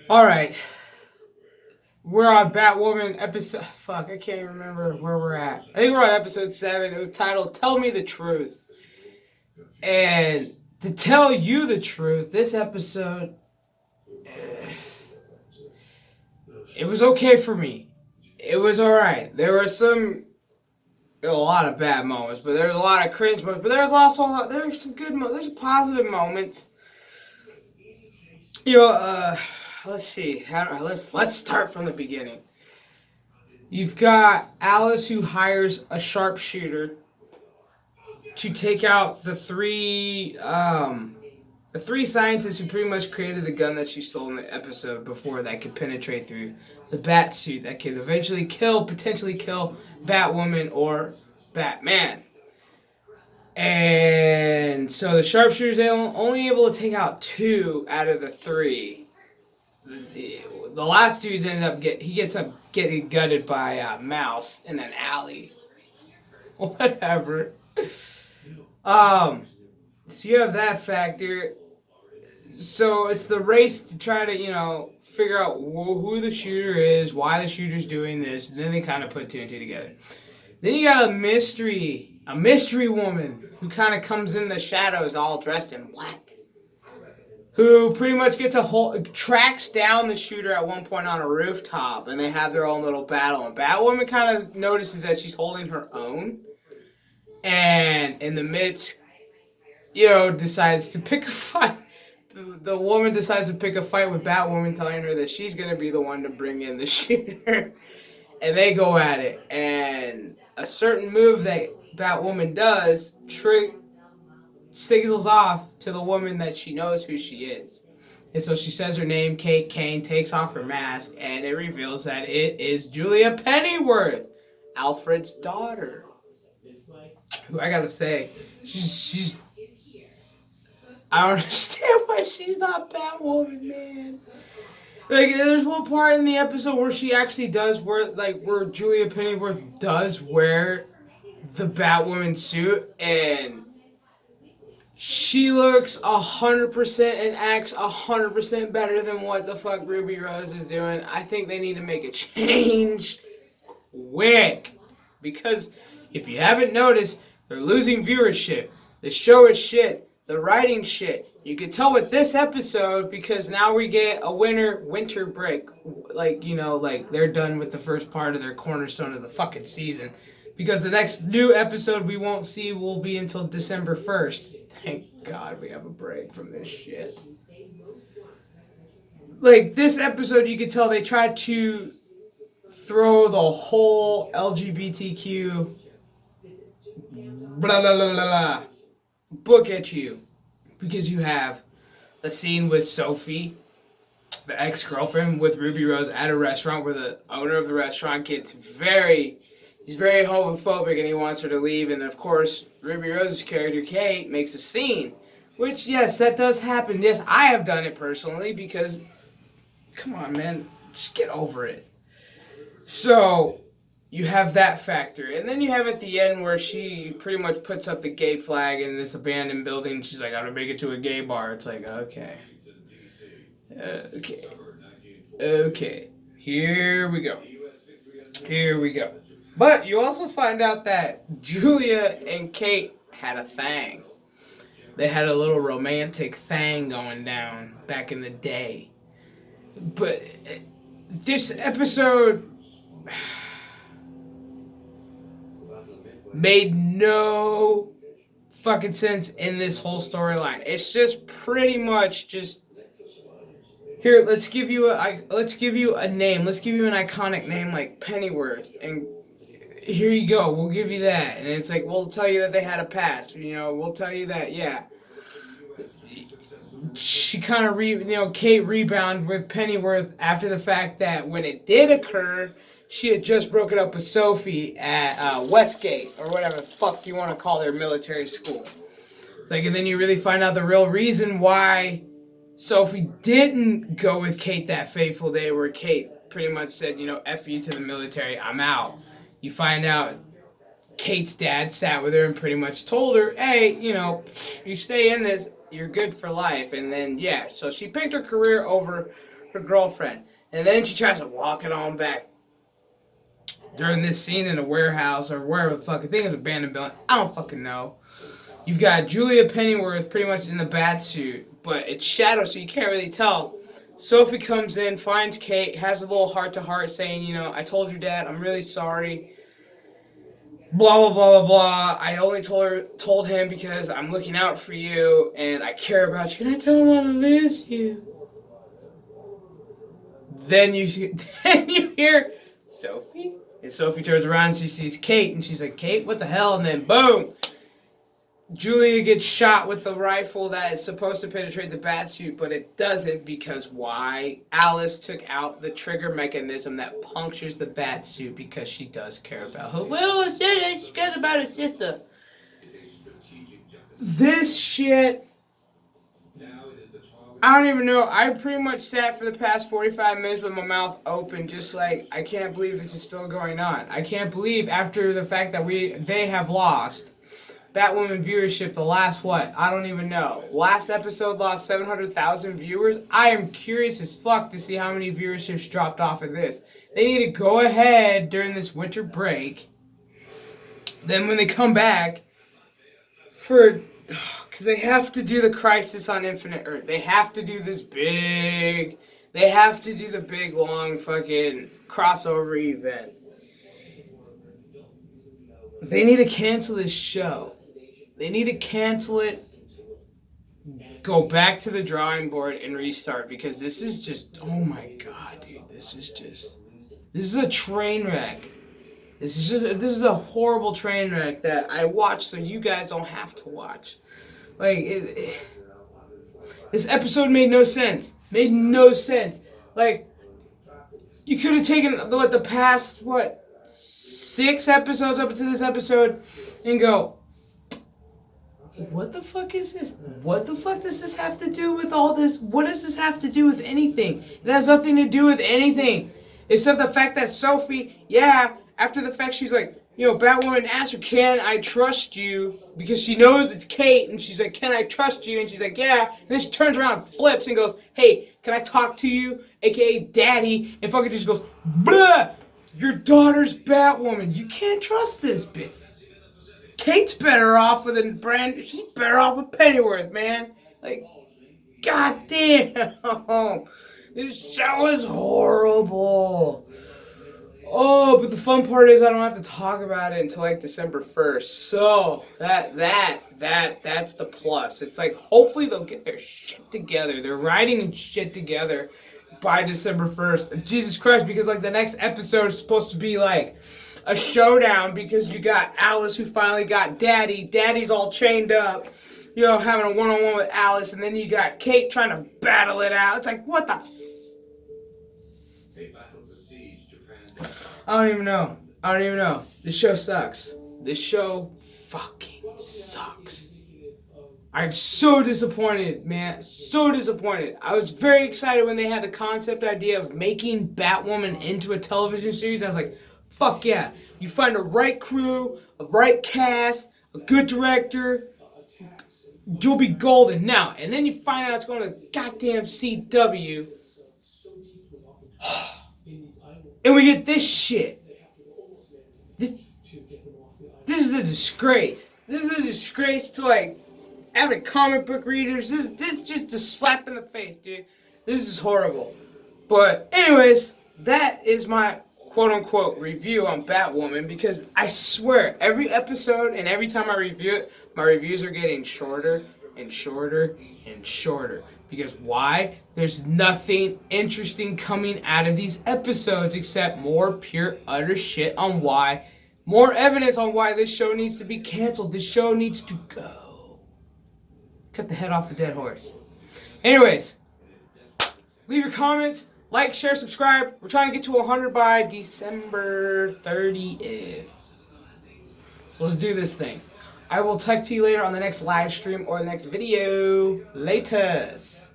Alright. We're on Batwoman episode. Fuck, I can't even remember where we're at. I think we're on episode 7. It was titled Tell Me the Truth. And to tell you the truth, this episode. It was okay for me. It was alright. There were a lot of bad moments, but there was a lot of cringe moments. But there was also there were some good moments. There's positive moments. Let's see. Let's start from the beginning. You've got Alice who hires a sharpshooter to take out the three scientists who pretty much created the gun that she stole in the episode before that could penetrate through the bat suit that could eventually potentially kill Batwoman or Batman. And so the sharpshooters are only able to take out 2 out of the 3. The last dude gets up getting gutted by a mouse in an alley. Whatever. So you have that factor. So it's the race to try to, figure out who the shooter is, why the shooter's doing this, and then they kind of put 2 and 2 together. Then you got a mystery woman who kind of comes in the shadows all dressed in black, who pretty much tracks down the shooter at one point on a rooftop, and they have their own little battle. And Batwoman kind of notices that she's holding her own, and in the midst, decides to pick a fight. The woman decides to pick a fight with Batwoman, telling her that she's going to be the one to bring in the shooter. And they go at it. And a certain move that Batwoman does signals off to the woman that she knows who she is. And so she says her name, Kate Kane, takes off her mask, and it reveals that it is Julia Pennyworth, Alfred's daughter. Who I gotta say, she's I don't understand why she's not Batwoman, man. Like, there's one part in the episode where she actually does where Julia Pennyworth does wear the Batwoman suit, and she looks 100% and acts 100% better than what the fuck Ruby Rose is doing. I think they need to make a change quick. Because if you haven't noticed, they're losing viewership. The show is shit. The writing shit. You could tell with this episode because now we get a winter break. Like they're done with the first part of their cornerstone of the fucking season. Because the next new episode we won't see will be until December 1st. Thank God we have a break from this shit. Like, this episode, you could tell they tried to throw the whole LGBTQ blah, blah, blah, blah, blah book at you. Because you have a scene with Sophie, the ex-girlfriend, with Ruby Rose at a restaurant where the owner of the restaurant he's very homophobic and he wants her to leave. And of course, Ruby Rose's character, Kate, makes a scene. Which, yes, that does happen. Yes, I have done it personally because, come on, man, just get over it. So, you have that factor. And then you have at the end where she pretty much puts up the gay flag in this abandoned building. She's like, I gotta make it to a gay bar. It's like, okay. Okay. Here we go. But you also find out that Julia and Kate had a thing. They had a little romantic thing going down back in the day. But this episode made no fucking sense in this whole storyline. It's just pretty much just here. Let's give you a name. Let's give you an iconic name like Pennyworth, and here you go. We'll give you that, and it's like we'll tell you that they had a past. We'll tell you that. Yeah. She kind of Kate rebounded with Pennyworth after the fact that when it did occur, she had just broken up with Sophie at Westgate, or whatever the fuck you want to call their military school. It's like, and then you really find out the real reason why Sophie didn't go with Kate that fateful day, where Kate pretty much said, F you to the military, I'm out. You find out Kate's dad sat with her and pretty much told her, hey, you stay in this, you're good for life. And then, yeah, so she picked her career over her girlfriend. And then she tries to walk it on back. During this scene in a warehouse or wherever the fuck, I think it's an abandoned building. I don't fucking know. You've got Julia Pennyworth pretty much in the bat suit, but it's shadow, so you can't really tell. Sophie comes in, finds Kate, has a little heart-to-heart saying, you know, I told your dad, I'm really sorry. Blah, blah, blah, blah, blah. I only told him because I'm looking out for you, and I care about you, and I don't want to lose you. Then you hear Sophie? And Sophie turns around and she sees Kate, and she's like, Kate, what the hell? And then boom! Julia gets shot with the rifle that is supposed to penetrate the batsuit, but it doesn't because why? Alice took out the trigger mechanism that punctures the batsuit because she does care about her. Well, she cares about her sister. This shit, I don't even know. I pretty much sat for the past 45 minutes with my mouth open, just like, I can't believe this is still going on. I can't believe after the fact that they have lost Batwoman viewership, the last what? I don't even know. Last episode lost 700,000 viewers. I am curious as fuck to see how many viewerships dropped off of this. They need to go ahead during this winter break. Then when they come back, because they have to do the Crisis on Infinite Earth. They have to do this big, they have to do the big long fucking crossover event. They need to cancel this show. They need to cancel it, go back to the drawing board, and restart, because this is just, oh my god, dude, this is a train wreck. This is a horrible train wreck that I watch so you guys don't have to watch. Like, this episode made no sense. Made no sense. Like, you could have taken, the past, 6 episodes up to this episode and go, what the fuck is this? What the fuck does this have to do with all this? What does this have to do with anything? It has nothing to do with anything. Except the fact that Sophie, after the fact she's like, you know, Batwoman asks her, can I trust you? Because she knows it's Kate, and she's like, can I trust you? And she's like, yeah. And then she turns around, flips, and goes, hey, can I talk to you? AKA Daddy. And fucking just goes, blah! Your daughter's Batwoman. You can't trust this bitch. Kate's better off with a brand. She's better off with Pennyworth, man. Like, goddamn. This show is horrible. Oh, but the fun part is I don't have to talk about it until like December 1st. So that's the plus. It's like hopefully they'll get their shit together. They're writing and shit together by December 1st. Jesus Christ, because like the next episode is supposed to be like a showdown, because you got Alice who finally got Daddy. Daddy's all chained up, you know, having a one-on-one with Alice, and then you got Kate trying to battle it out. It's like, what the I don't even know. This show sucks. This show fucking sucks. I'm so disappointed, man. So disappointed. I was very excited when they had the concept idea of making Batwoman into a television series. I was like, fuck yeah. You find the right crew, a right cast, a good director, you'll be golden. Now, and then you find out it's going to goddamn CW. And we get this shit. This is a disgrace. This is a disgrace to, like, avid comic book readers. This is just a slap in the face, dude. This is horrible. But anyways, that is my quote-unquote review on Batwoman, because I swear, every episode and every time I review it, my reviews are getting shorter and shorter and shorter. Because why? There's nothing interesting coming out of these episodes except more pure utter shit on why, more evidence on why this show needs to be canceled. This show needs to go. Cut the head off the dead horse. Anyways, leave your comments, like, share, subscribe. We're trying to get to 100 by December 30th. So let's do this thing. I will talk to you later on the next live stream or the next video. Laters.